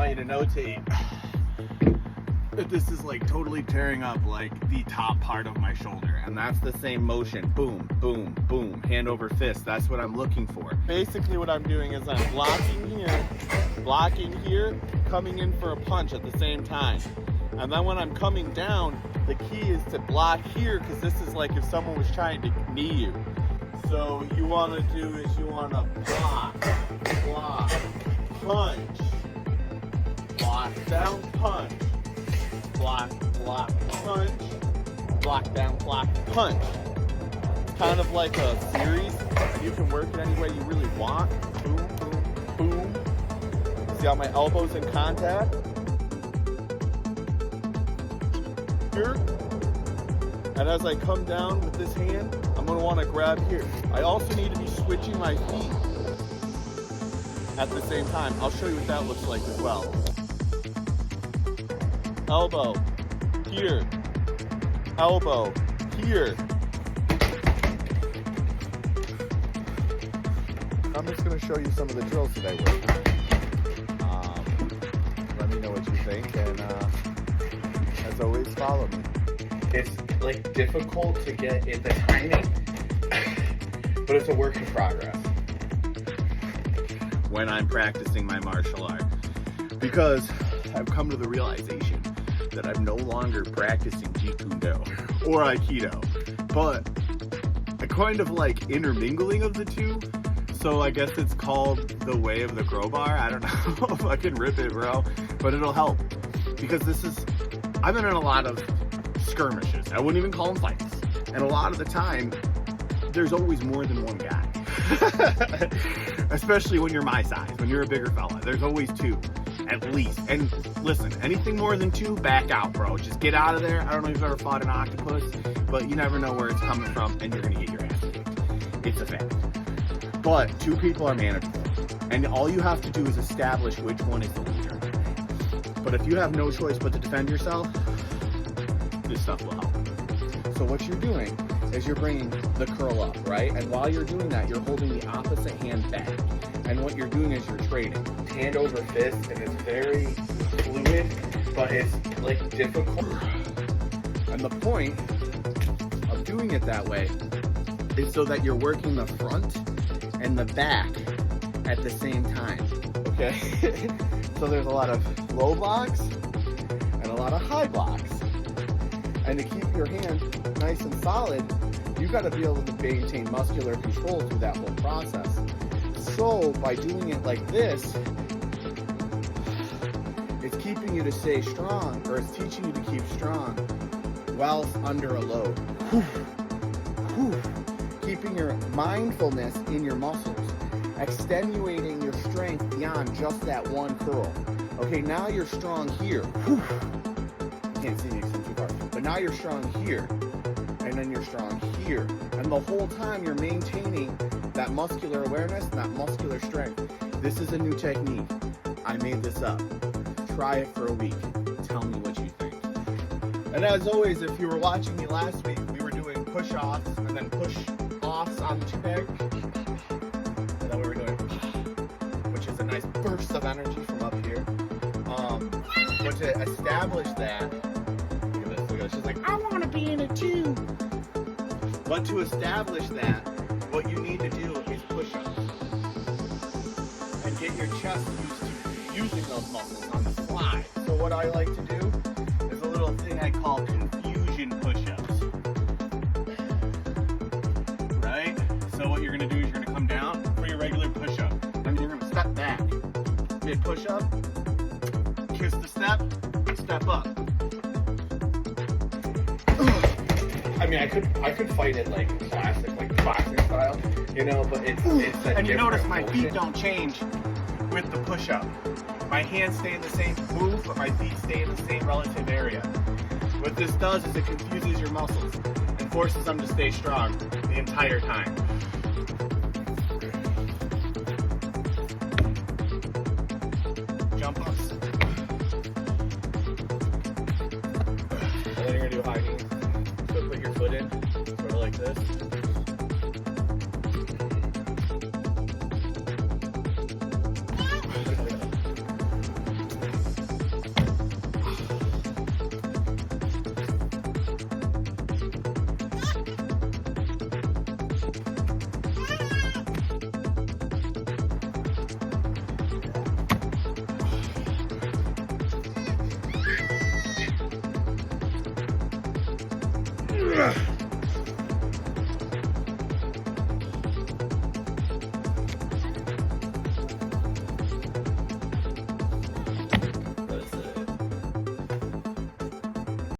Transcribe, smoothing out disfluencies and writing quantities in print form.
want you to notate that this is like totally tearing up like the top part of my shoulder, and that's the same motion. Boom, boom, boom, hand over fist. That's what I'm looking for. Basically what I'm doing is I'm blocking here, coming in for a punch at the same time. And then when I'm coming down, the key is to block here, because this is like if someone was trying to knee you. So you want to do is you want to block, punch, block down, punch, block, punch, block down, block, punch. It's kind of like a series, and you can work it any way you really want. Boom, boom, boom. See how my elbow's in contact? Here. And as I come down with this hand, I'm going to want to grab here. I also need to be switching my feet at the same time. I'll show you what that looks like as well. Elbow, here. Elbow, here. I'm just going to show you some of the drills that I work on. Let me know what you think, and as always, follow me. It's like difficult to get in the timing, but it's a work in progress when I'm practicing my martial art, because I've come to the realization that I'm no longer practicing Jeet Kune Do or Aikido, but a kind of like intermingling of the two. So I guess it's called the way of the crowbar. I don't know if I can rip it, bro, but it'll help, because I've been in a lot of skirmishes. I wouldn't even call them fights. And a lot of the time, there's always more than one guy. Especially when you're my size, when you're a bigger fella. There's always two, at least. And listen, anything more than two, back out, bro. Just get out of there. I don't know if you've ever fought an octopus, but you never know where it's coming from, and you're gonna get your ass kicked. It's a fact. But two people are manageable. And all you have to do is establish which one is the leader. But if you have no choice but to defend yourself, this stuff will help. So what you're doing is you're bringing the curl up, right? And while you're doing that, you're holding the opposite hand back. And what you're doing is you're trading. Hand over fist, and it's very fluid, but it's like difficult. And the point of doing it that way is so that you're working the front and the back at the same time, okay? So there's a lot of low blocks and a lot of high blocks. And to keep your hand nice and solid, you got to be able to maintain muscular control through that whole process. So by doing it like this, it's keeping you to stay strong, or it's teaching you to keep strong whilst under a load. Keeping your mindfulness in your muscles, extenuating your strength beyond just that one curl. Okay, now you're strong here. Can't see me because I'm too far. But now you're strong here, and then you're strong here. And the whole time you're maintaining that muscular awareness and that muscular strength. This is a new technique. I made this up. Try it for a week. Tell me what you think. And as always, if you were watching me last week, we were doing push-offs and then push-offs on the chair. And then we were doing, which is a nice burst of energy from up here. But to establish that, look at this, she's like, I want to be in it too. But to establish that, what you need to do is push-ups and get your chest used to using those muscles on the fly. So what I like to do is a little thing I call confusion push-ups. Right? So what you're going to do is you're going to come down for your regular push-up. And you're going to step back. Mid push-up, kiss the step up. I mean, I could fight it like classic, like boxing style, you know, but it's a and you notice my feet don't change with the push-up. My hands stay in the same move, but my feet stay in the same relative area. What this does is it confuses your muscles and forces them to stay strong the entire time. Jump ups. And then you're gonna do high knees. So put your foot in, sort of like this. Ugh.